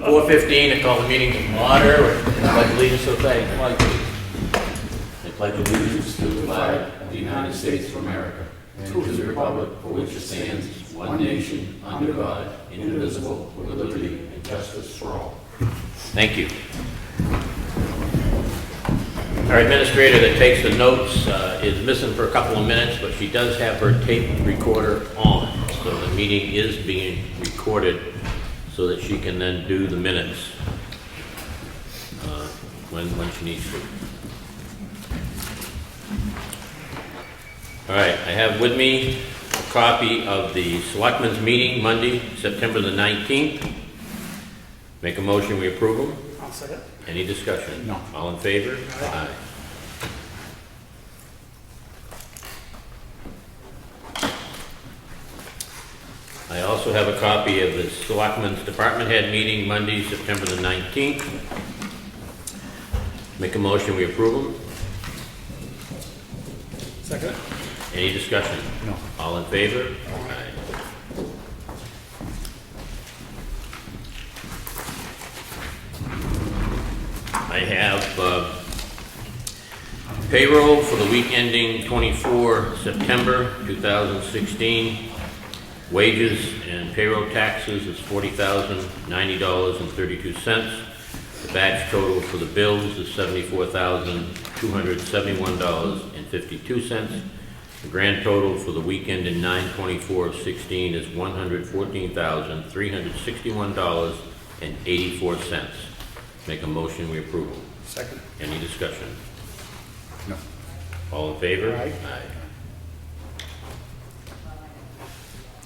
4:15, I call the meeting to order. Pledge allegiance to the flag. Flag, please. I pledge allegiance to the flag of the United States of America and to the republic for which it stands, one nation, under God, indivisible, with liberty and justice for all. Thank you. Our administrator that takes the notes is missing for a couple of minutes, but she does have her tape recorder on. So the meeting is being recorded so that she can then do the minutes when she needs to. All right, I have with me a copy of the Selectmen's meeting Monday, September the 19th. Make a motion, we approve them. I'll second. Any discussion? No. All in favor? Aye. I also have a copy of the Selectmen's Department Head meeting Monday, September the 19th. Make a motion, we approve them. Second. Any discussion? No. All in favor? Aye. I have payroll for the week ending 24 September 2016. Wages and payroll taxes is $40,090.32. The batch total for the bills is $74,271.52. The grand total for the weekend in 9/24/16 is $114,361.84. Make a motion, we approve. Second. Any discussion? No. All in favor? Aye. Aye.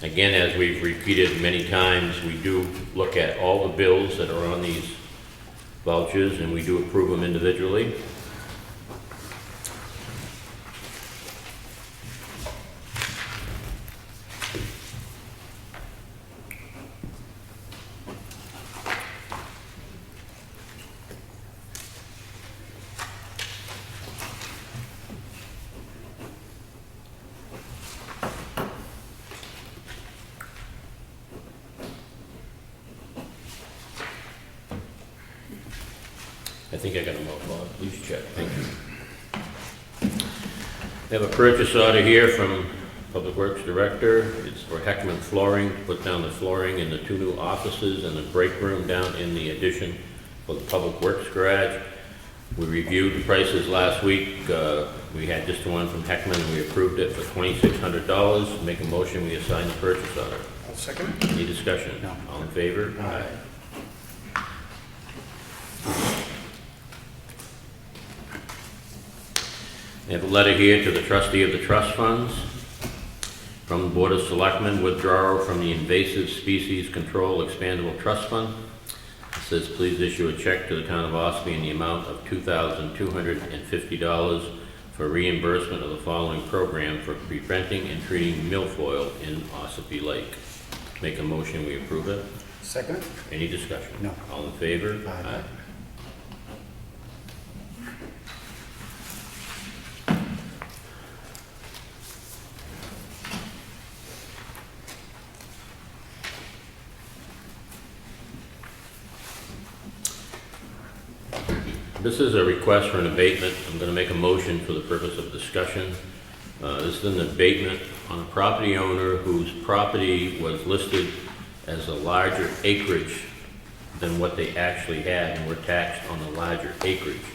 Again, as we've repeated many times, we do look at all the bills that are on these vouchers and we do approve them individually. I think I got them all, Bob. Please check. Thank you. We have a purchase order here from Public Works Director. It's for Heckman Flooring, to put down the flooring in the two new offices and the break room down in the addition for the Public Works garage. We reviewed the prices last week. We had just the one from Heckman and we approved it for $2,600. Make a motion, we assign the purchase order. I'll second. Any discussion? No. All in favor? Aye. I have a letter here to the trustee of the trust funds from the Board of Selectmen, withdrawal from the Invasive Species Control Expandable Trust Fund. It says, please issue a check to the town of Ossipee in the amount of $2,250 for reimbursement of the following program for preventing and treating milfoil in Ossipee Lake. Make a motion, we approve it. Second. Any discussion? No. All in favor? Aye. This is a request for an abatement. I'm going to make a motion for the purpose of discussion. This is an abatement on a property owner whose property was listed as a larger acreage than what they actually had and were taxed on the larger acreage.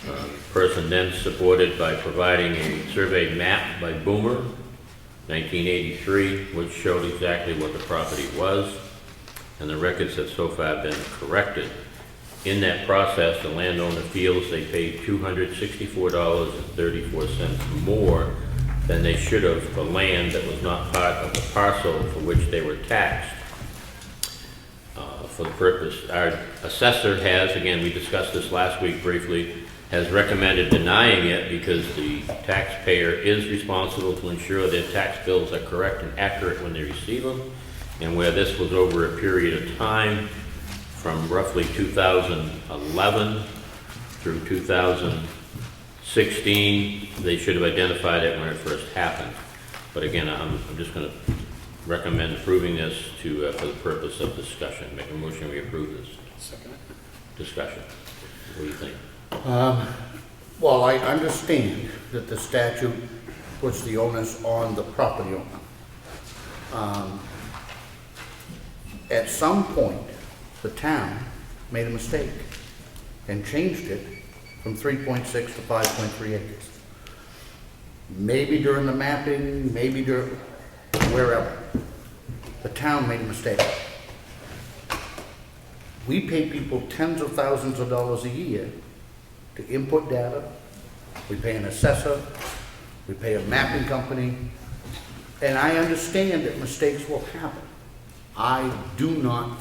The person then supported by providing a survey map by Boomer, 1983, which showed exactly what the property was, and the records have so far been corrected. In that process, the landowner feels they paid $264.34 more than they should have for land that was not part of the parcel for which they were taxed. For the purpose, our assessor has, again, we discussed this last week briefly, has recommended denying it because the taxpayer is responsible to ensure their tax bills are correct and accurate when they receive them, and where this was over a period of time from roughly 2011 through 2016, they should have identified it when it first happened. But again, I'm just going to recommend approving this to, for the purpose of discussion. Make a motion, we approve this. Second it. Discussion. What do you think? Well, I understand that the statute puts the onus on the property owner. At some point, the town made a mistake and changed it from 3.6 to 5.3 acres. Maybe during the mapping, maybe during wherever. The town made a mistake. We pay people tens of thousands of dollars a year to input data. We pay an assessor, we pay a mapping company, and I understand that mistakes will happen. I don't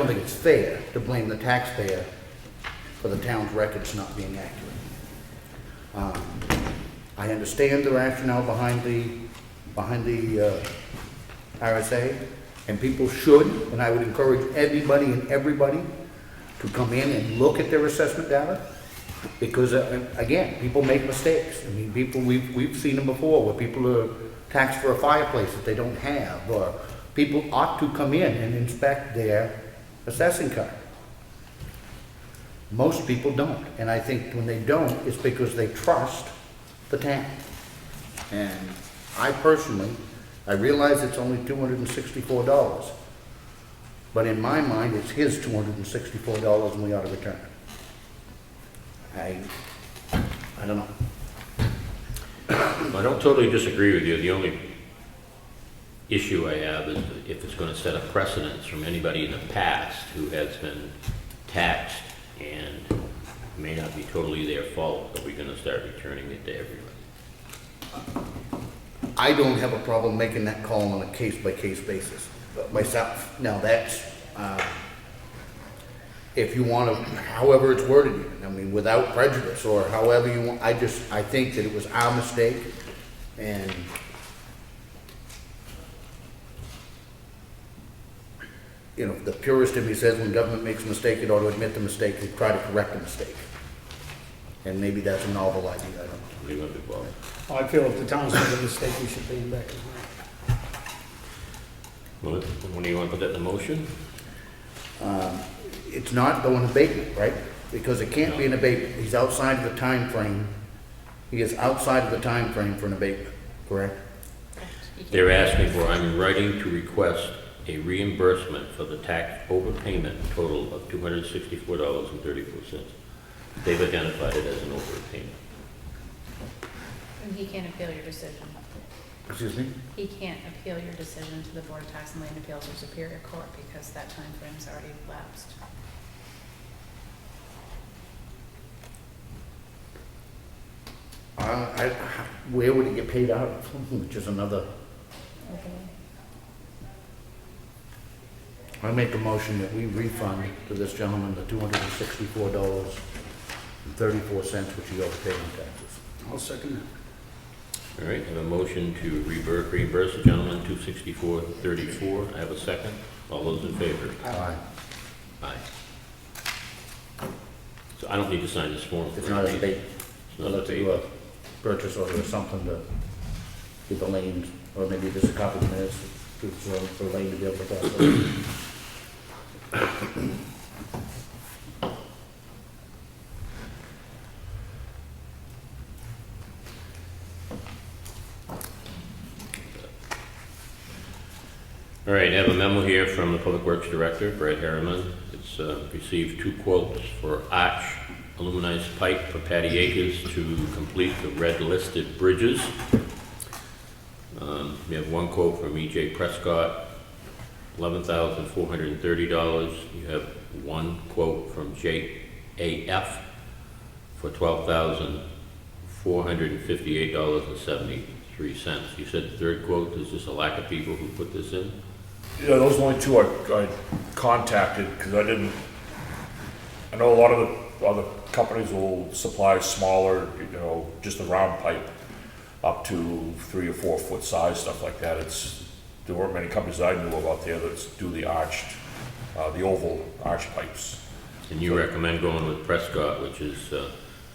think it's fair to blame the taxpayer for the town's records not being accurate. I understand the rationale behind the RSA, and people should, and I would encourage anybody and everybody to come in and look at their assessment data, because again, people make mistakes. I mean, we've seen them before, where people are taxed for a fireplace that they don't have, or people ought to come in and inspect their assessing card. Most people don't, and I think when they don't, it's because they trust the town. And I personally, I realize it's only $264, but in my mind, it's his $264 and we ought to return it. I don't know. I don't totally disagree with you. The only issue I have is if it's going to set a precedence from anybody in the past who has been taxed and may not be totally their fault, are we going to start returning it to everybody? I don't have a problem making that call on a case-by-case basis myself. Now that's, if you want to, however it's worded, I mean, without prejudice, or however you want, I think that it was our mistake, and you know, the purist in me says when government makes a mistake, it ought to admit the mistake and try to correct the mistake. And maybe that's a novel idea, I don't know. Leave it at Bob. Well, I feel if the town's made a mistake, we should pay him back as well. When do you want to put that in the motion? It's not going abatement, right? Because it can't be an abatement. He's outside of the time frame. He is outside of the time frame for an abatement, correct? They're asking for, I'm writing to request a reimbursement for the tax overpayment total of $264.34. They've identified it as an overpayment. And he can't appeal your decision. Excuse me? He can't appeal your decision to the Board of Tax and Land Appeals or Superior Court because that time frame's already lapsed. Where would it get paid out of? Which is another. I make a motion that we refund to this gentleman the $264.34, which he overpaid in taxes. I'll second that. All right, I have a motion to reimburse the gentleman $264.34. I have a second. All those in favor? Aye. Aye. So I don't need to sign this form. It's not an abatement. It's not I'll a let you abatement. purchase order or something to keep Elaine, or maybe just a copy of this for Elaine to be able to pass it. All right, I have a memo here from the Public Works Director, Brad Harriman. It's received 2 quotes for arch aluminized pipe for Patty Acres to complete the red listed bridges. We have 1 quote from E.J. Prescott, $11,430. You have 1 quote from JAF for $12,458.73. You said the 3rd quote, is just a lack of people who put this in? Yeah, those are the only 2 I contacted, because I know a lot of the other companies will supply smaller, just a round pipe up to 3 or 4 foot size, stuff like that. There weren't many companies I knew of out there that do the the oval arch pipes. And you recommend going with Prescott, which is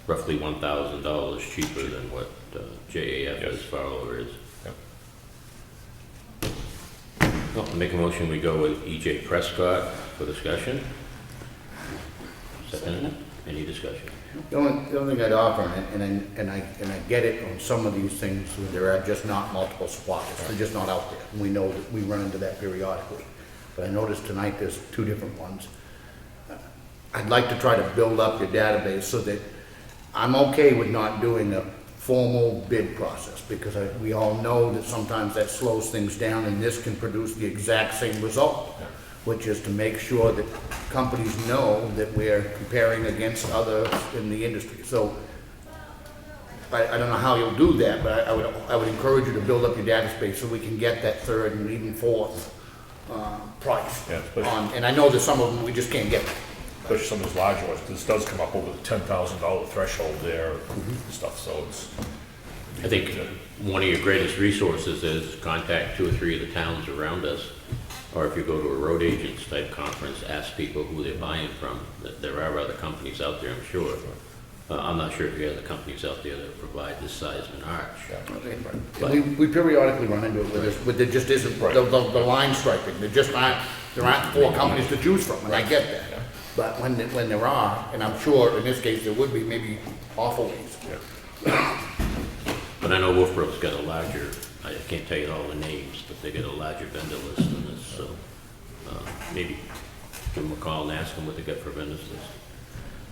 roughly $1,000 cheaper than what JAF Yes. as follower is. Yep. Well, I'll make a motion, we go with E.J. Prescott for discussion. Second, any discussion? The only thing I'd offer, and I get it on some of these things, where there are just not multiple suppliers, they're just not out there. And we know that we run into that periodically. But I noticed tonight there's 2 different ones. I'd like to try to build up your database so that I'm okay with not doing a formal bid process, because we all know that sometimes that slows things down, and this can produce the exact same result, which is to make sure that companies know that we're comparing against others in the industry. So I don't know how you'll do that, but I would encourage you to build up your database so we can get that 3rd and even 4th price. Yeah, but- And I know that some of them we just can't get. Especially some of those larger ones, this does come up over the $10,000 threshold there and stuff, so it's. I think one of your greatest resources is contact 2 or 3 of the towns around us, or if you go to a road agents type conference, ask people who they're buying from. There are other companies out there, I'm sure. I'm not sure if there are other companies out there that provide this size of an arch. We periodically run into it with this, but there just isn't, the line striping, there aren't 4 companies to choose from, and I get that. But when there are, and I'm sure in this case there would be maybe awful ones. But I know Wolfbrook's got a larger, I can't tell you all the names, but they got a larger vendor list than this, so maybe give them a call and ask them what they got for vendors list.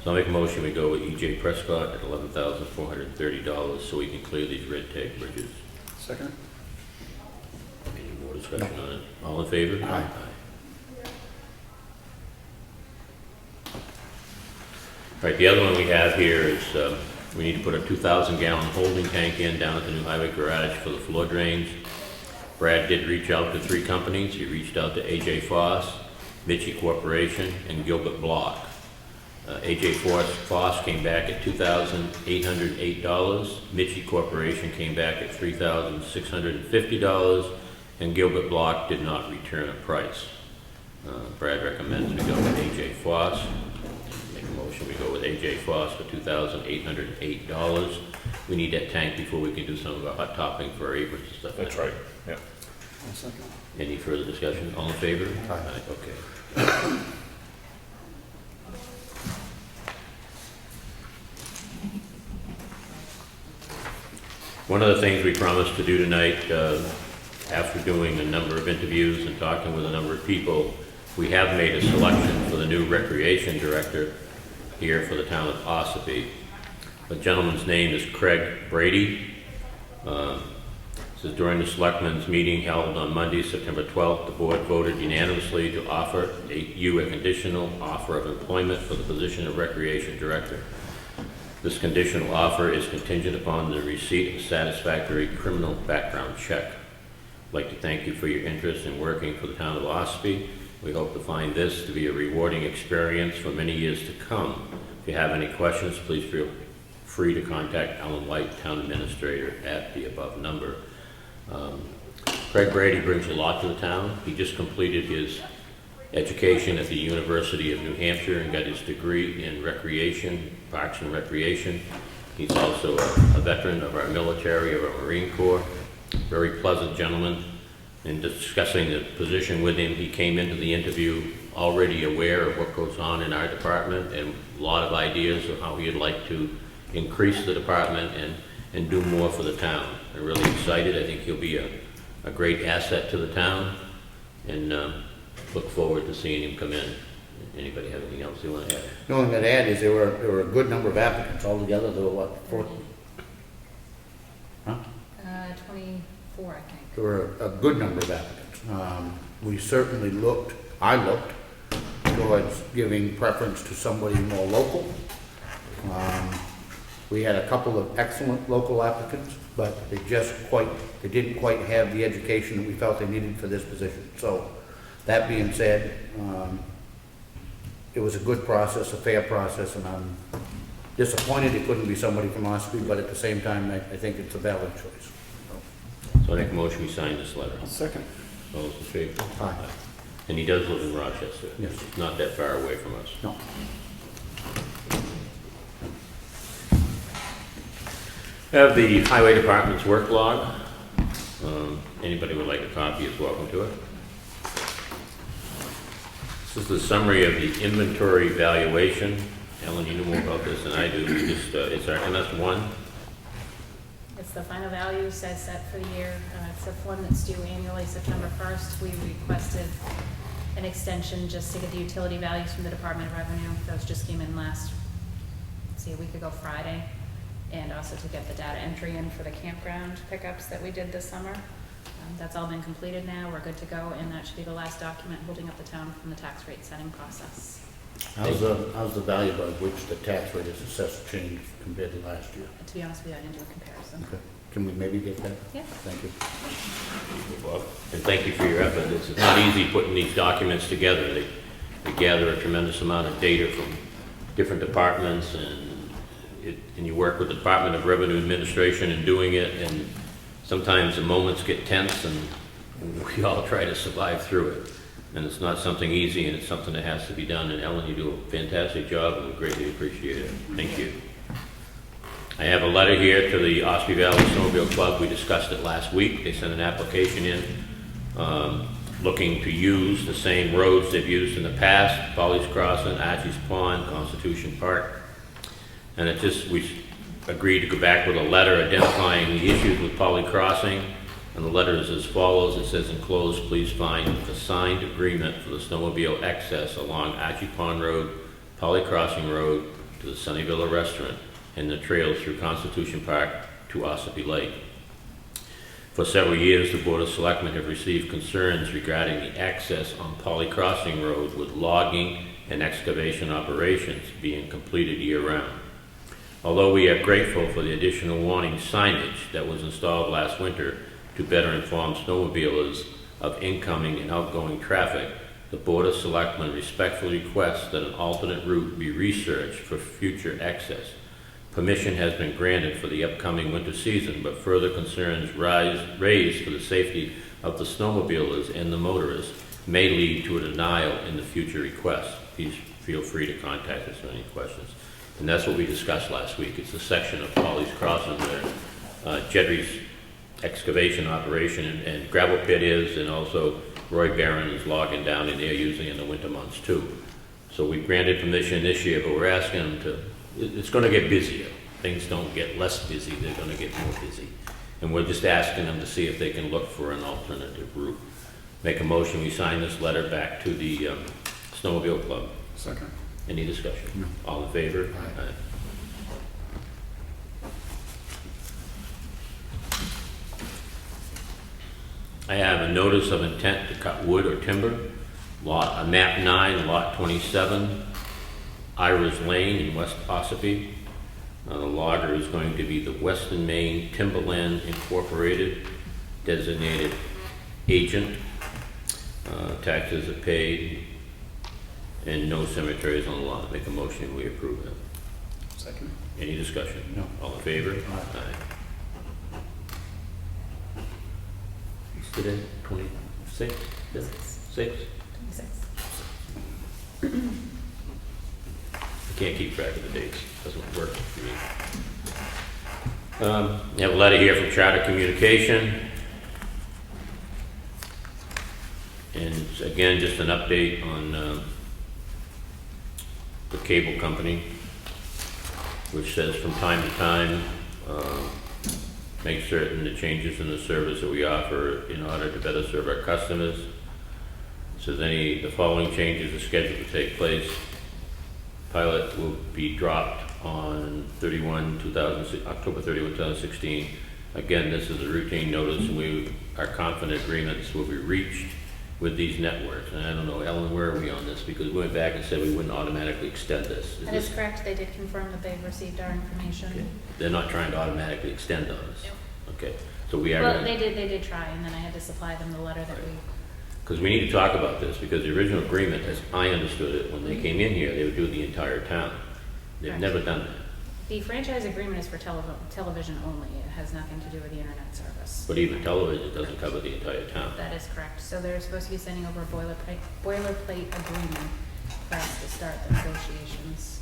So I'll make a motion, we go with E.J. Prescott at $11,430 so we can clear these red tag bridges. Second? Any more discussion on it? All in favor? Aye. All right, the other one we have here is, we need to put a 2,000-gallon holding tank in down at the new highway garage for the floor drains. Brad did reach out to 3 companies. He reached out to A.J. Foss, Mitchie Corporation, and Gilbert Block. A.J. Foss came back at $2,808. Mitchie Corporation came back at $3,650, and Gilbert Block did not return a price. Brad recommends we go with A.J. Foss. Make a motion, we go with A.J. Foss for $2,808. We need that tank before we can do some of our hot topping for our aprons and stuff. That's right, yeah. I'll second. Any further discussion? All in favor? Aye. Okay. One of the things we promised to do tonight, after doing a number of interviews and talking with a number of people, we have made a selection for the new recreation director here for the town of Ossipee. The gentleman's name is Craig Brady. Says during the selectmen's meeting held on Monday, September 12th, the board voted unanimously to offer you a conditional offer of employment for the position of recreation director. This conditional offer is contingent upon the receipt of a satisfactory criminal background check. I'd like to thank you for your interest in working for the town of Ossipee. We hope to find this to be a rewarding experience for many years to come. If you have any questions, please feel free to contact Ellen White, Town Administrator, at the above number. Craig Brady brings a lot to the town. He just completed his education at the University of New Hampshire and got his degree in recreation, parks and recreation. He's also a veteran of our military, of our Marine Corps. Very pleasant gentleman. In discussing the position with him, he came into the interview already aware of what goes on in our department and a lot of ideas of how he'd like to increase the department and do more for the town. I'm really excited. I think he'll be a great asset to the town, and look forward to seeing him come in. Anybody have anything else they want to add? The only thing I'd add is there were a good number of applicants altogether. There were what, 4? Huh? 24, I think. There were a good number of applicants. We certainly I looked towards giving preference to somebody more local. We had a couple of excellent local applicants, but they didn't quite have the education that we felt they needed for this position. So that being said, it was a good process, a fair process, and I'm disappointed it couldn't be somebody from Ossipee, but at the same time, I think it's a valid choice. So I make a motion we sign this letter. I'll second. All those in favor? Aye. And he does live in Rochester. Yes. It's not that far away from us. No. I have the highway department's work log. Anybody would like a copy is welcome to it. This is the summary of the inventory valuation. Ellen, you know more about this than I do. We just, it's our MS1. It's the final value set for the year. It's the one that's due annually, September 1st. We requested an extension just to get the utility values from the Department of Revenue. Those just came in last, let's see, a week ago Friday. And also to get the data entry in for the campground pickups that we did this summer. That's all been completed now. We're good to go, and that should be the last document holding up the town from the tax rate setting process. How's the value by which the tax rate is assessed changed compared to last year? To be honest with you, I didn't do a comparison. Okay. Can we maybe get that? Yeah. Thank you. Bob. And thank you for your effort. It's not easy putting these documents together. They gather a tremendous amount of data from different departments, and you work with the Department of Revenue Administration in doing it, and sometimes the moments get tense, and we all try to survive through it. And it's not something easy, and it's something that has to be done. And Ellen, you do a fantastic job, and we greatly appreciate it. Thank you. I have a letter here to the Ossipee Valley Snowmobile Club. We discussed it last week. They sent an application in looking to use the same roads they've used in the past: Polly's Crossing, Archie's Pond, Constitution Park. And we agreed to go back with a letter identifying the issues with Polly Crossing. And the letter is as follows. It says, enclosed, please find the signed agreement for the snowmobile access along Archie Pond Road, Polly Crossing Road to the Sunnyvilla Restaurant, and the trails through Constitution Park to Ossipee Lake. For several years, the Board of Selectmen have received concerns regarding the access on Polly Crossing Road with logging and excavation operations being completed year-round. Although we are grateful for the additional warning signage that was installed last winter to better inform snowmobilers of incoming and outgoing traffic, the Board of Selectmen respectfully requests that an alternate route be researched for future access. Permission has been granted for the upcoming winter season, but further concerns raised for the safety of the snowmobilers and the motorists may lead to a denial in the future request. Please feel free to contact us with any questions. And that's what we discussed last week. It's a section of Polly's Crossing where Jedry's excavation operation and gravel pit is, and also Roy Barron is logging down in there usually in the winter months too. So we granted permission this year, but we're asking them to, it's going to get busier. Things don't get less busy, they're going to get more busy. And we're just asking them to see if they can look for an alternative route. Make a motion, we sign this letter back to the Snowmobile Club. Second. Any discussion? No. All in favor? Aye. I have a notice of intent to cut wood or timber, map 9, lot 27, Ira's Lane in West Ossipee. The logger is going to be the Western Maine Timberland Incorporated, designated agent. Taxes are paid, and no cemeteries on the lot. Make a motion, we approve it. Second. Any discussion? No. All in favor? Aye. What's today? 26? 6? 26. I can't keep track of the dates. Doesn't work for me. We have a letter here from Charter Communication. And it's, again, just an update on the cable company, which says from time to time, make certain the changes in the service that we offer in order to better serve our customers. It says the following changes are scheduled to take place. Pilot will be dropped on October 31, 2016. Again, this is a routine notice, and we are confident agreements will be reached with these networks. And I don't know, Ellen, where are we on this? Because we went back and said we wouldn't automatically extend this. That is correct. They did confirm that they've received our Okay. information. They're not trying to automatically extend on us? Nope. Okay, so we are Well, gonna, they did try, and then I had to supply them the letter that we, because we need to talk about this, because the original agreement, as I understood it, when they came in here, they would do the entire town. They've Correct. never done that. the franchise agreement is for television only. It has nothing to do with the internet service. But even television doesn't cover the entire town. That is correct. So they're supposed to be sending over a boilerplate agreement for us to start the negotiations.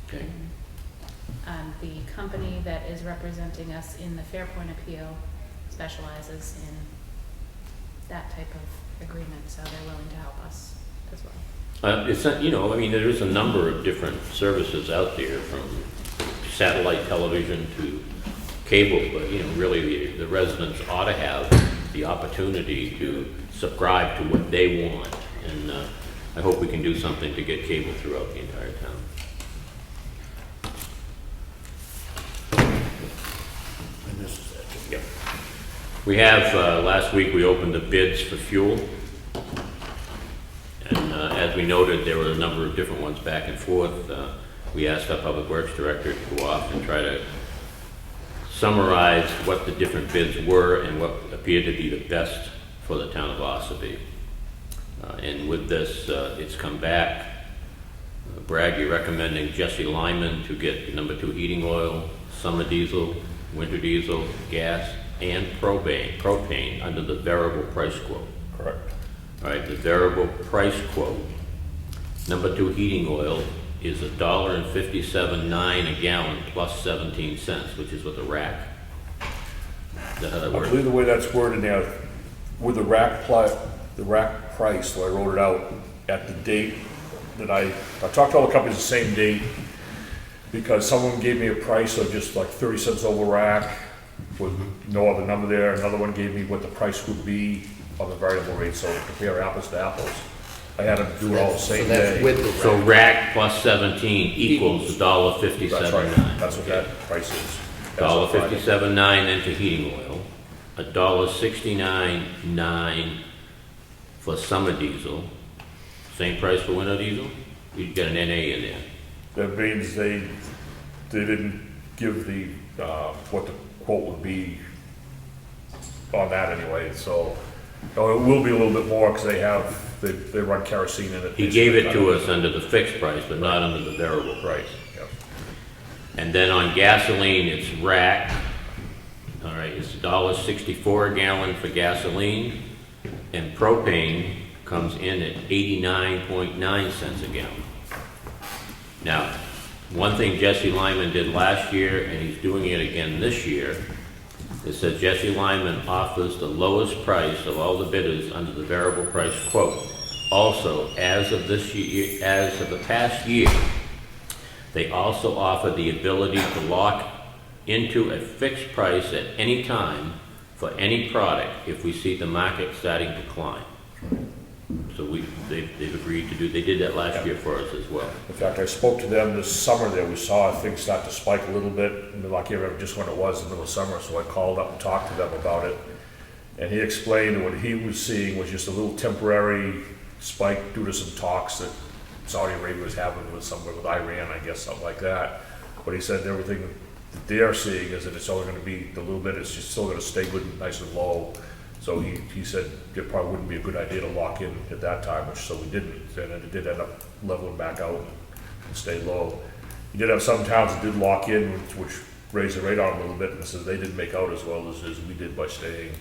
Okay. The company that is representing us in the Fairpoint appeal specializes in that type of agreement, so they're willing to help us as well. It's not, you know, I mean, there is a number of different services out there, from satellite television to cable, but, you know, really the residents ought to have the opportunity to subscribe to what they want. And I hope we can do something to get cable throughout the entire town. And this is it. Yep. We have, last week we opened the bids for fuel. And as we noted, there were a number of different ones back and forth. We asked our Public Works Director to go off and try to summarize what the different bids were and what appeared to be the best for the town of Ossipee. And with this, it's come back. Brad, you're recommending Jesse Lyman to get number 2 heating oil, summer diesel, winter diesel, gas, and propane under the variable price quote. Correct. All right, the variable price quote, number 2 heating oil is $1.57.9 a gallon plus 17 cents, which is with the rack. Is that how that I works? believe the way that's worded now, with the rack price, so I wrote it out at the date that I talked to all the companies the same date, because someone gave me a price of just like 30 cents over rack with no other number there. Another one gave me what the price would be on the variable rate, so to compare apples to apples. I had them do it all the same So that's day. with the So rack. rack plus 17 equals $1.57.9. That's right, that's what that price is. $1.57.9 then for heating oil, $1.69.9 for summer diesel, same price for winter diesel? You got an NA in there. That means they didn't give the, what the quote would be on that anyway, so, no, it will be a little bit more, because they run kerosene in it. He gave it to us under the fixed price, but not under the variable price. Yep. And then on gasoline, it's rack. All right, it's $1.64 a gallon for gasoline, and propane comes in at 89.9 cents a gallon. Now, one thing Jesse Lyman did last year, and he's doing it again this year, is that Jesse Lyman offers the lowest price of all the bidders under the variable price quote. Also, as of this year, as of the past year, they also offer the ability to lock into a fixed price at any time for any product if we see the market starting to climb. So they've agreed to do, they did that last year for us as well. In fact, I spoke to them this summer there, we saw things start to spike a little bit, and I can't remember just when it was, in the middle of summer, so I called up and talked to them about it. And he explained what he was seeing was just a little temporary spike due to some talks that Saudi Arabia was having with somewhere with Iran, I guess, something like that. But he said everything that they're seeing is that it's only gonna be a little bit, it's just still gonna stay good and nice and low. So he said it probably wouldn't be a good idea to lock in at that time, which so we didn't, and it did end up leveling back out and stay low. You did have some towns that did lock in, which raised the rate on a little bit, and says they didn't make out as well as we did by staying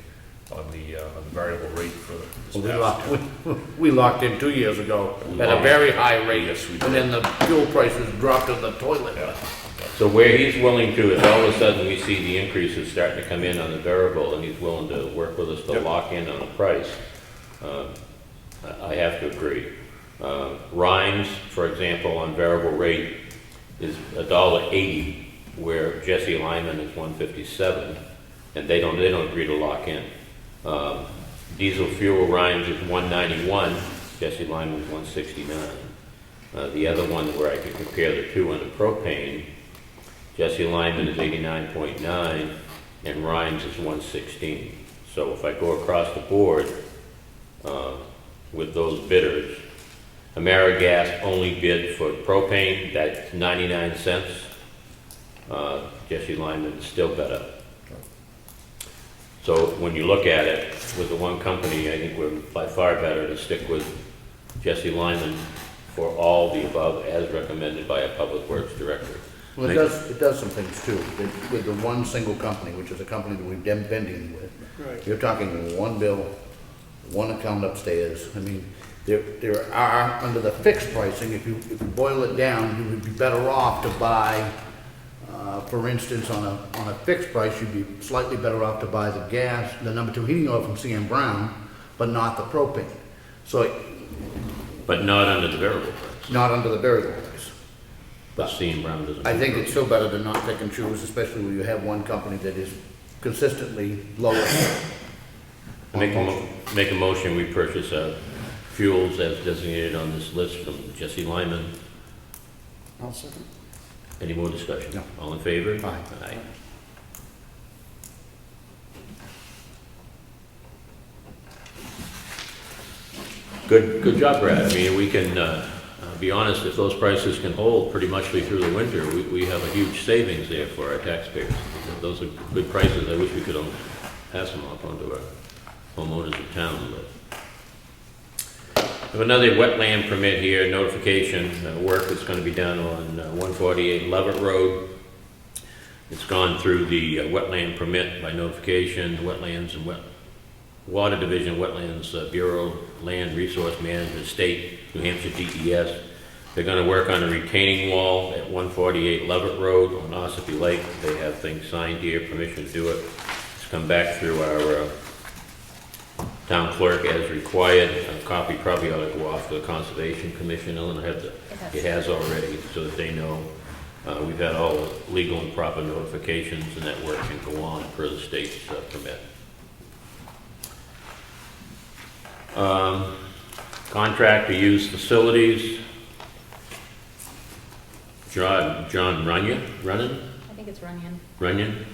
on the variable rate for this past year. We locked in 2 years ago at a very high rate, Yes, we and then the fuel prices dropped to the toilet. Yeah. So where he's willing to, if all of a sudden we see the increases starting to come in on the variable, and he's willing to work with us to Yep. lock in on a price, I have to agree. Rhymes, for example, on variable rate is $1.80, where Jesse Lyman is $1.57, and they don't agree to lock in. Diesel fuel Rhymes is $1.91, Jesse Lyman is $1.69. The other one where I could compare the two on the propane, Jesse Lyman is 89.9 and Rhymes is 116. So if I go across the board with those bidders, AmeriGas only bid for propane, that's 99 cents. Jesse Lyman is still better. So when you look at it with the one company, I think we're by far better to stick with Jesse Lyman for all the above as recommended by a Public Works Director. Well, it does some things too. With the one single company, which is a company that we've been dealing with, Right. you're talking one bill, one account upstairs. I mean, there are, under the fixed pricing, if you boil it down, you would be better off to buy, for instance, on a fixed price, you'd be slightly better off to buy the gas, the number 2 heating oil from CM Brown, but not the propane. So But not under the variable price. not under the variable price. But C&M Brown doesn't. I think do it's still better to not pick and choose, especially when you have one company that is consistently lower. Make a motion, we purchase fuels as designated on this list from Jesse Lyman. I'll second. Any more discussion? No. All in favor? Aye. Aye. Good job, Brad. I mean, we can, be honest, if those prices can hold pretty much through the winter, we have a huge savings there for our taxpayers. Those are good prices. I wish we could pass them off onto our homeowners of town, but. We have another wetland permit here, notification, work that's gonna be done on 148 Levitt Road. It's gone through the wetland permit by notification, Wetlands and Water Division, Wetlands Bureau, Land Resource Management, State, New Hampshire DES. They're gonna work on a retaining wall at 148 Levitt Road on Ossipee Lake. They have things signed here, permission to do it. It's come back through our town clerk as required. A copy probably ought to go off to the Conservation Commission. Ellen, it has already, so that they know. We've had all the legal and proper notifications, and that work can go on per the state's permit. Contract to use facilities. John Runyon? I think it's Runyon. Runyon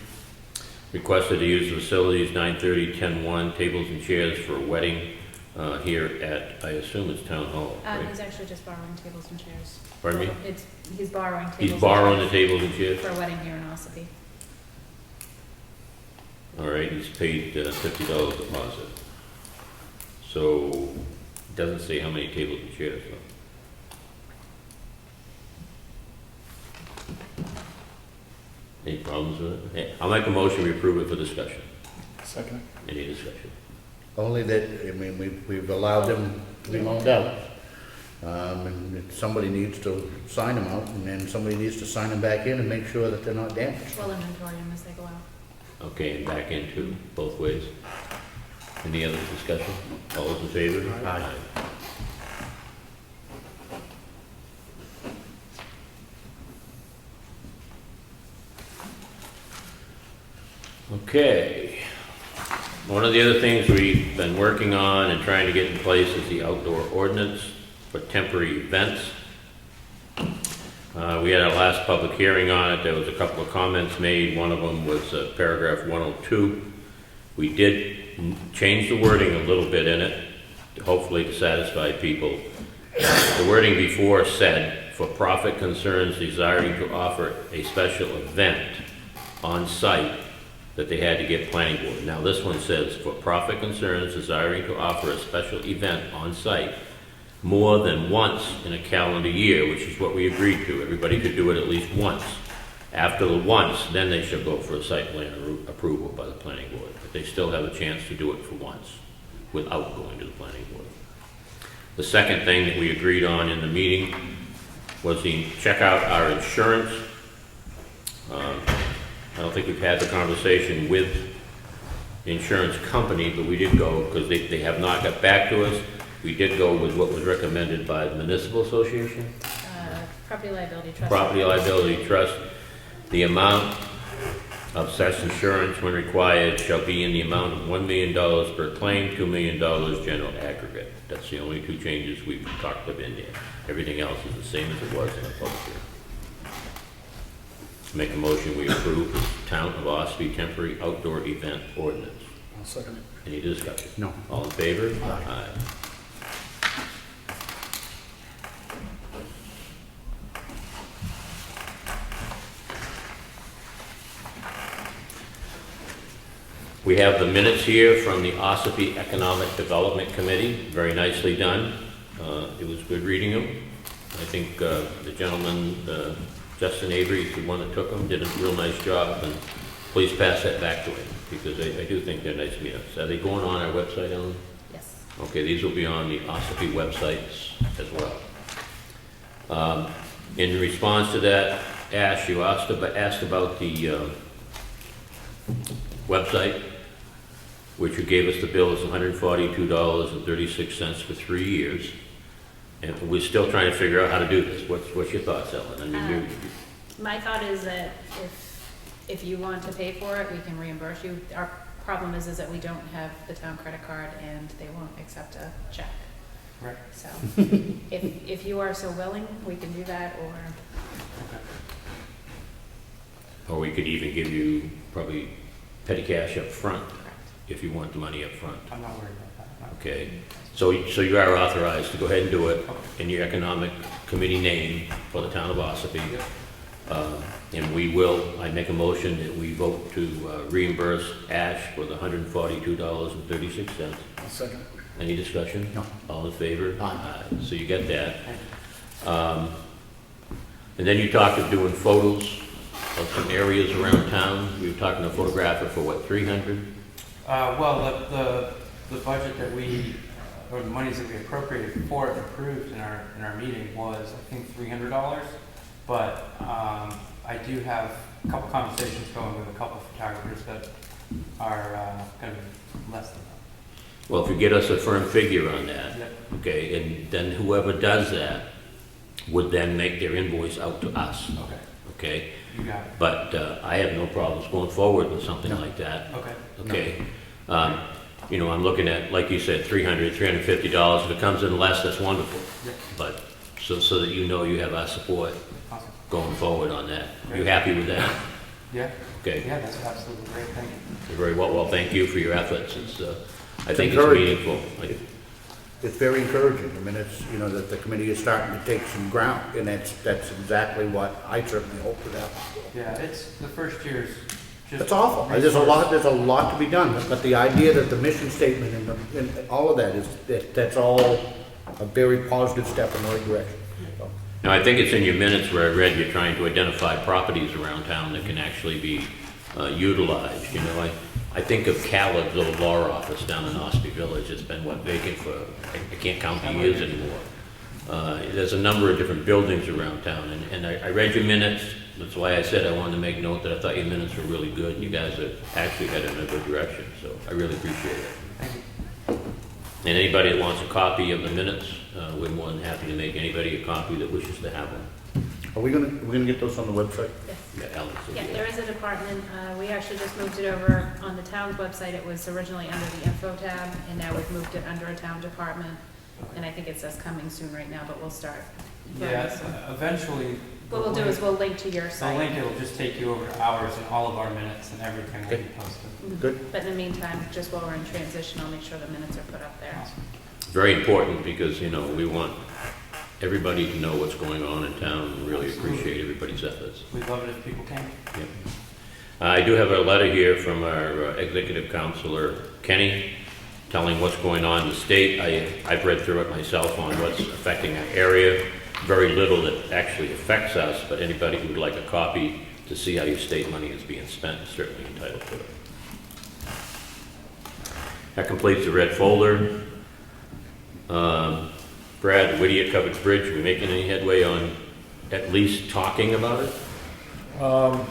requested to use the facilities 9:30-10:01, tables and chairs for a wedding here at, I assume it's Town Hall, right? He's actually just borrowing tables and chairs. Pardon me? He's borrowing tables He's and borrowing the chairs tables and chairs? for a wedding here in Ossipee. All right, he's paid $50 deposit. So, it doesn't say how many tables and chairs, though. Any problems with it? Hey, I'll make a motion, we approve it for discussion. Second. Any discussion? Only that, I mean, we've allowed them to be loaned out. And if somebody needs to sign them out, and then somebody needs to sign them back in and make sure that they're not damaged. We'll inventory them as they go out. Okay, and back into both ways. Any other discussion? All those in favor? Aye. Okay. One of the other things we've been working on and trying to get in place is the outdoor ordinance for temporary events. We had our last public hearing on it. There was a couple of comments made. One of them was paragraph 102. We did change the wording a little bit in it, hopefully to satisfy people. The wording before said, for profit concerns desiring to offer a special event on site, that they had to get planning board. Now this one says, for profit concerns desiring to offer a special event on site more than once in a calendar year, which is what we agreed to. Everybody could do it at least once. After the once, then they should go for a site plan approval by the planning board. But they still have a chance to do it for once without going to the planning board. The second thing that we agreed on in the meeting was the check out our insurance. I don't think we've had the conversation with the insurance company, but we did go, because they have not got back to us. We did go with what was recommended by the Municipal Association. Property liability trust. Property liability trust. The amount of such insurance when required shall be in the amount of $1 million per claim, $2 million general aggregate. That's the only two changes we've talked of in there. Everything else is the same as it was in the public hearing. Make a motion, we approve the Town of Ossipee temporary outdoor event ordinance. I'll second it. Any discussion? No. All in favor? Aye. We have the minutes here from the Ossipee Economic Development Committee, very nicely done. It was good reading them. I think the gentleman, Justin Avery, is the one that took them, did a real nice job, and please pass that back to him, because I do think they're nice minutes. Are they going on our website, Ellen? Yes. Okay, these will be on the Ossipee websites as well. In response to that, Ash, you asked about the website, which you gave us the bill is $142.36 for 3 years. And we're still trying to figure out how to do this. What's your thoughts, Ellen? I mean, you, My thought is that if you want to pay for it, we can reimburse you. Our problem is that we don't have the town credit card and they won't accept a check. Right. So if you are so willing, we can do that, or or we could even give you probably petty cash up front, correct. if you want the money up front. I'm not worried about that. Okay, so you are authorized to go ahead and do it in your economic committee name for the town of Ossipee. And we will, I make a motion that we vote to reimburse Ash for the $142.36. I'll second it. Any discussion? No. All in favor? Aye. So you get that. Thank And then you talked of doing photos of some areas around town. You were talking to a photographer for what, 300? Well, the budget that we, or the monies that we appropriated for it approved in our meeting was, I think, $300. But I do have a couple conversations going with a couple photographers that are going to be less than that. Well, if you get us a firm figure on that, Yep. okay, and then whoever does that would then make their invoice out to us, Okay, okay? you got it. But I have no problems going forward with something No. like that, Okay, okay? You know, I'm looking at, like you said, $300, $350. If it comes in less, that's wonderful. Yep. But, so that you know you have our support awesome. going forward on that. You Great. happy with that? Yeah, Okay, yeah, that's absolutely great. Thank you. very well. Well, thank you for your efforts. It's, I think it's encouraging. meaningful. It's very encouraging. I mean, it's, you know, that the committee is starting to take some ground, and that's exactly what I certainly hope would happen. Yeah, it's the first year's just. It's awful. There's a lot to be done, but the idea that the mission statement and all of that that's all a very positive step in the right direction. So, Now, I think it's in your minutes where I read you're trying to identify properties around town that can actually be utilized. You know, I think of Caleb's old law office down in Ossipee Village. It's been, vacant for, I can't count the years anymore. There's a number of different buildings around town, and I read your minutes. That's why I said I wanted to make note that I thought your minutes were really good, and you guys are actually headed in a good direction, so I really appreciate it. Thank you. And anybody that wants a copy of the minutes, we're more than happy to make anybody a copy that wishes to have one. Are we're gonna get those on the website? Yes. Yeah, Alex will Yeah, do there that. is a department, we actually just moved it over on the town's website. It was originally under the info tab, and now we've moved it under a town department. And I think it says coming soon right now, but we'll start. Yeah, eventually. What we'll do is we'll link to your The site. link, it'll just take you over to ours and all of our minutes and everything will be posted. Good. But in the meantime, just while we're in transition, I'll make sure the minutes are put up there. Awesome. Very important, because, you know, we want everybody to know what's going on in town, and really appreciate everybody's efforts. We'd love it if people came. Yep. I do have a letter here from our executive counselor, Kenny, telling what's going on in the state. I've read through it myself on what's affecting our area. Very little that actually affects us, but anybody who would like a copy to see how your state money is being spent is certainly entitled to it. That completes the red folder. Brad, Whittier Covered Bridge, are we making any headway on at least talking about it? I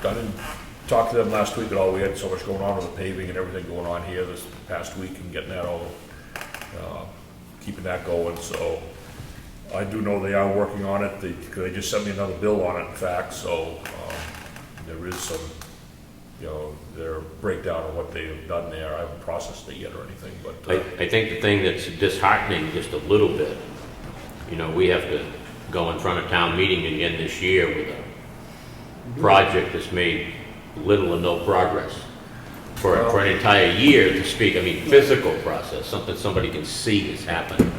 didn't talk to them last week at all. We had so much going on with the paving and everything going on here this past week and getting that all, keeping that going. So I do know they are working on it. They just sent me another bill on it, in fact, so there is some, you know, their breakdown of what they have done there. I haven't processed it yet or anything, but. I think the thing that's disheartening just a little bit, you know, we have to go in front of town meeting again this year with a project that's made little or no progress for an entire year to speak. I mean, physical process, something somebody can see has happened.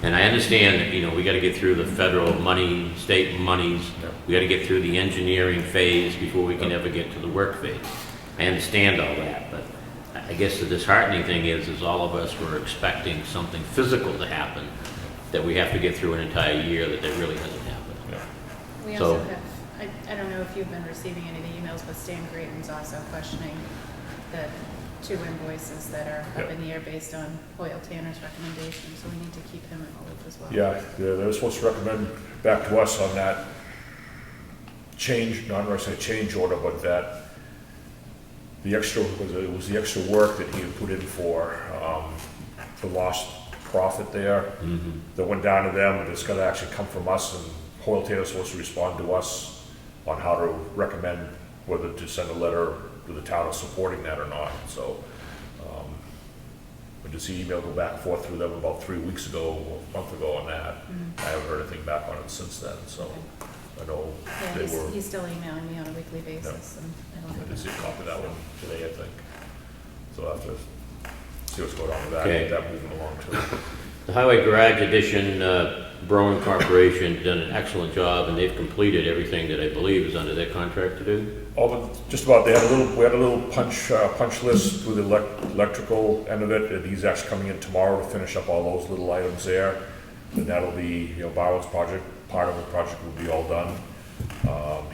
And I understand that, you know, we gotta get through the federal money, state monies. We gotta get through the engineering phase before we can ever get to the work phase. I understand all that, but I guess the disheartening thing is all of us were expecting something physical to happen, that we have to get through an entire year that really hasn't happened. We So- also have, I don't know if you've been receiving any of the emails, but Stan Creighton's also questioning the 2 invoices that are up Yeah. in the air based on Hoyle Tanner's recommendation, so we need to keep him in the loop as well. Yeah, they're supposed to recommend back to us on that change, not necessarily change order, but that it was the extra work that he had put in for the lost profit there. That went down to them, but it's gotta actually come from us, and Hoyle Taylor's supposed to respond to us on how to recommend whether to send a letter to the town of supporting that or not, so. I did see email go back and forth through them about 3 weeks ago, a month ago on that. I haven't heard anything back on it since then, so I know Yeah, they were. he's still emailing me on a weekly basis, and I don't I have. did see a copy of that one today, I think. So I'll have to see what's going on with that, Okay. get that moving along too. The Highway Garage Addition, Berlin Corporation done an excellent job, and they've completed everything that I believe is under their contract to do. All but just about, we had a little punch list with the electrical end of it, and he's actually coming in tomorrow to finish up all those little items there. And that'll be, Byron's project, part of the project will be all done.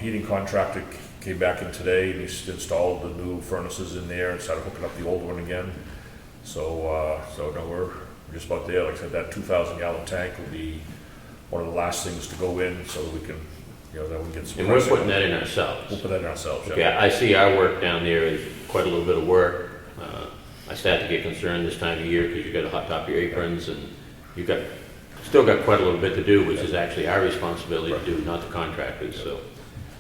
Heating contractor came back in today, and he's installed the new furnaces in there and started hooking up the old one again. So no, we're just about there. Like I said, that 2,000-gallon tank will be one of the last things to go in, so that we can, then we get some. And we're pricing. putting that in ourselves. We'll put that in ourselves, Okay, yeah. I see our work down there is quite a little bit of work. I start to get concerned this time of year because you got to hot top your aprons, and you've still got quite a little bit to do, which is actually our responsibility to do, not the contractors, so.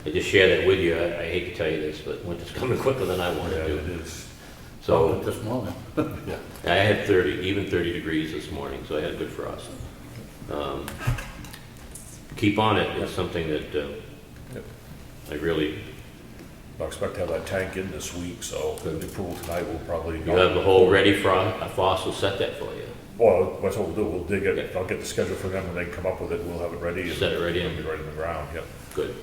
I just share that with you. I hate to tell you this, but winter's coming quicker than I want Yeah, it it to. is. So This morning. I had 30 degrees this morning, so I had good frost. Keep on it is something that I really, I expect to have that tank in this week, so the approval tonight will probably. you have the whole ready for a fossil set that for you. Well, that's what we'll do, we'll dig it, I'll get the schedule from them, and they come up with it, we'll have it ready. and Set it right in. It'll be right in the ground, yep. Good.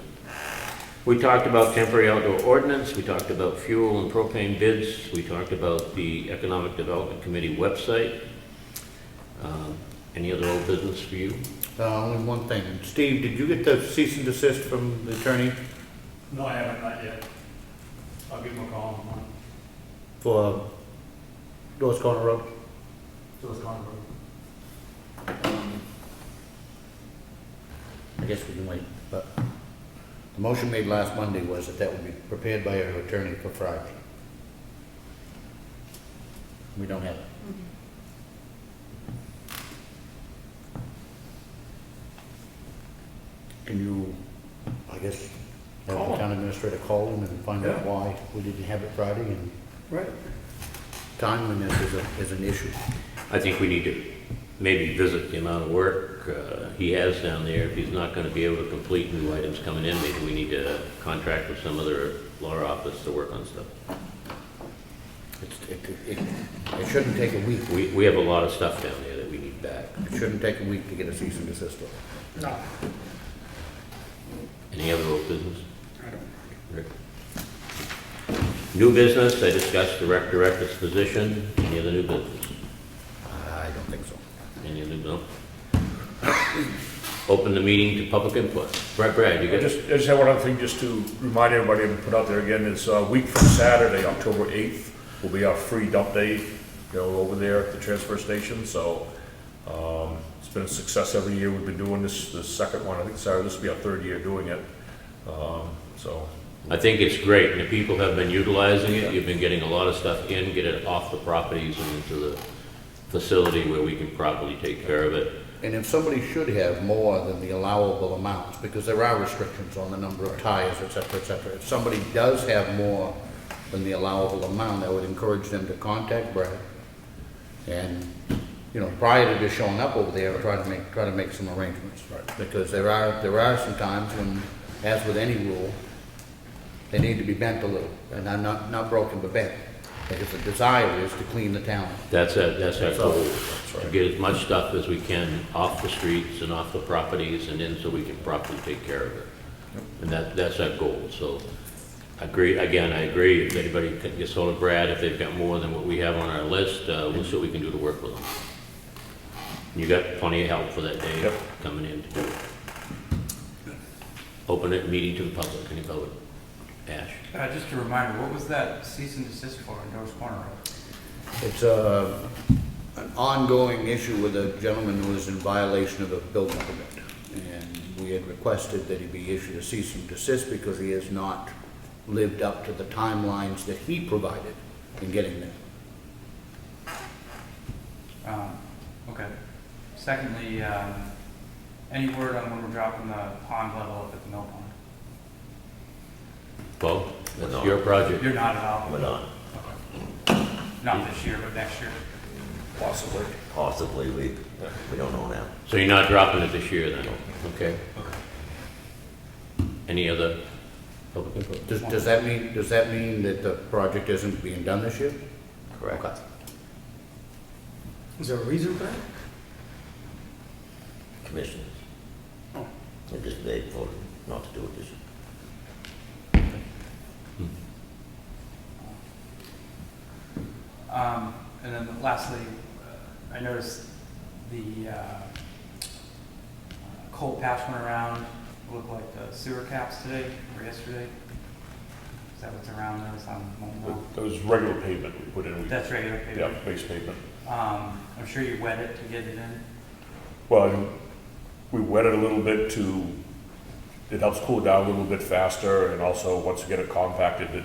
We talked about temporary outdoor ordinance, we talked about fuel and propane bids, we talked about the Economic Development Committee website. Any other old business for you? Only one thing. Steve, did you get the cease and desist from the attorney No, I haven't, not yet. I'll give him a call in the morning. for Doors Corner Road? So it's gone. I guess we can wait, but the motion made last Monday was that would be prepared by our attorney for Friday. We don't have it. Can you, I guess, have Call the him. town administrator call him and find out Yeah. why we didn't have it Friday, and Right. timeliness is an issue. I think we need to maybe visit the amount of work he has down there. If he's not going to be able to complete new items coming in, maybe we need to contract with some other law office to work on stuff. It shouldn't take a week. We have a lot of stuff down there that we need back. It shouldn't take a week to get a cease and desist. No, Any other old business? I don't. Rick? New business, I discussed the rec director's position. Any other new business? I don't think so. Any other, no? Open the meeting to public input. Brad, you I got just have one other thing, just to remind everybody and put out there again, is a week from Saturday, October 8th, will be our free dump day, over there at the transfer station, so, it's been a success every year. We've been doing this, the second one, I think Saturday, this will be our third year doing it, so. I think it's great, and the people have been utilizing it. You've been getting a lot of stuff in, get it off the properties and into the facility where we can properly take care of it. And if somebody should have more than the allowable amounts, because there are restrictions on the number of tires, et cetera, if somebody does have more than the allowable amount, I would encourage them to contact Brad. And, prior to just showing up over there, try to make some arrangements. Right. Because there are some times when, as with any rule, they need to be bent a little, and I'm not broken, but bent. Because the desire is to clean the town. That's our goal, That's to right. get as much stuff as we can off the streets and off the properties and in so we can properly take care of it. And that's our goal, so I agree, if anybody gets hold of Brad, if they've got more than what we have on our list, we'll see what we can do to work with them. You got plenty of help for that day Yep. coming in to do it. Open it, meeting to the public, any public? Ash? Just a reminder, what was that cease and desist for in Doors Corner Road? It's an ongoing issue with a gentleman who is in violation of a building permit. And we had requested that he be issued a cease and desist because he has not lived up to the timelines that he provided in getting there. Okay. Secondly, any word on when we're dropping the pond level up at the mill pond? Well, that's No. your project. You're not at all? We're not. Not this year, but next year? Possibly. Possibly, we don't know now. So you're not dropping it this year then? Okay. Any other public input? Does that mean that the project isn't being done this year? Correct. Okay. Is there a reason for that? Commissioners. Oh. They voted not to do it this year. And then lastly, I noticed the coal patch went around, looked like the sewer caps today or yesterday. Is that what's around those on Comeau? That was regular pavement we put in. That's regular Yeah, pavement. base pavement. I'm sure you wet it to get it in. Well, we wet it a little bit it helps cool it down a little bit faster, and also, once you get it compacted,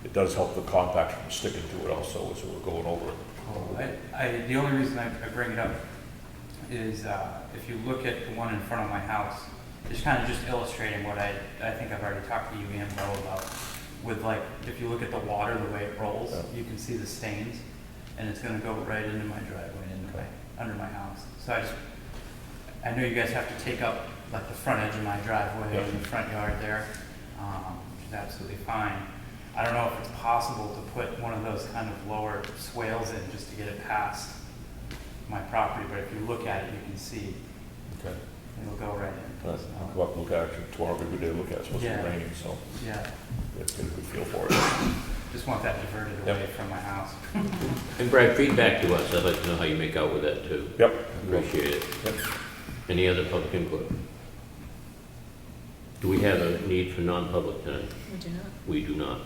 it does help the compact from sticking to it also, as we're going over it. The only reason I bring it up is if you look at the one in front of my house, it's kind of just illustrating what I think I've already talked to you and Bo about. With like, if you look at the water, the way it rolls, Yeah. you can see the stains, and it's gonna go right into my driveway, under my house. So I know you guys have to take up like the front edge of my driveway Yeah. and the front yard there, which is absolutely fine. I don't know if it's possible to put one of those kind of lower swales in just to get it past my property, but if you look at it, you can see Okay. it'll go right in. I'll come up and look at it tomorrow, be a good day to look at it, it's supposed to Yeah. be raining, so Yeah, let's get a good feel for it. just want that diverted Yep. away from my house. And Brad, feedback to us. I'd like to know how you make out with that too. Yep. Appreciate it. Yep. Any other public input? Do we have a need for non-public tonight? We do not. We do not.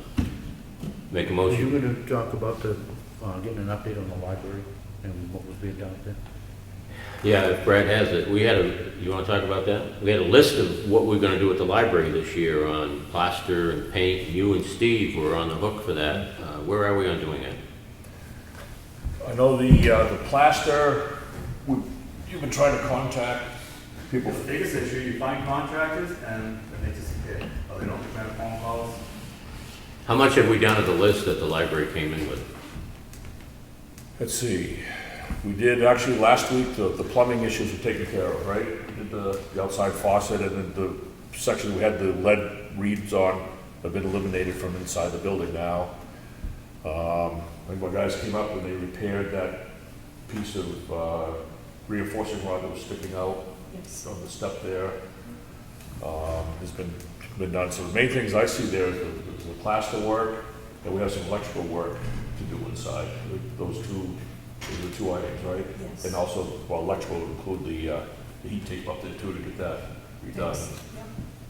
Make a Were you motion? going to talk about getting an update on the library and what was being done there? Yeah, if Brad has it. You want to talk about that? We had a list of what we're going to do at the library this year on plaster and paint. You and Steve were on the hook for that. Where are we on doing it? I know the plaster, you've been trying to contact people. The biggest issue, you find contractors and they disappear, or they don't return phone calls. How much have we done of the list that the library came in with? Let's see, we did, actually, last week, the plumbing issues were taken care of, right? We did the outside faucet, and then the section we had the lead reeds on have been eliminated from inside the building now. I think my guys came up and they repaired that piece of reinforcing rod that was sticking out Yes. from the step there. Has been done, so the main things I see there is the plaster work, and we have some electrical work to do inside. Those are the two items, right? Yes. And also, well, electrical would include the heat tape up there too to get that redone. Yes.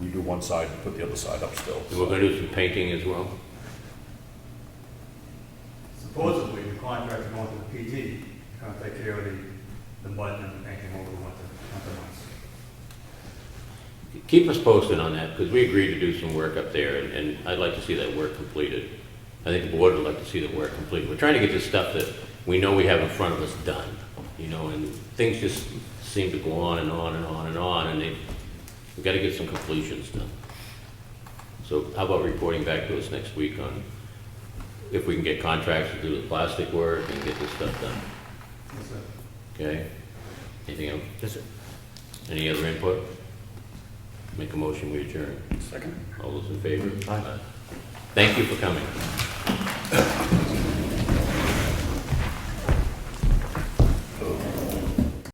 We do one side, and put the other side up still. And we're going to do some painting as well? Supposedly, the contractor going to the PT, gonna take care of the mud and the painting over the winter months. Keep us posted on that, because we agreed to do some work up there, and I'd like to see that work completed. I think the board would like to see the work completed. We're trying to get the stuff that we know we have in front of us done, and things just seem to go on and on and on and on, and we've got to get some completions done. So how about reporting back to us next week on if we can get contracts to do the plastic work and get this stuff done, That's it. okay? Anything else? Yes, sir. Any other input? Make a motion, we adjourn. Second. All those in favor? Aye. Thank you for coming.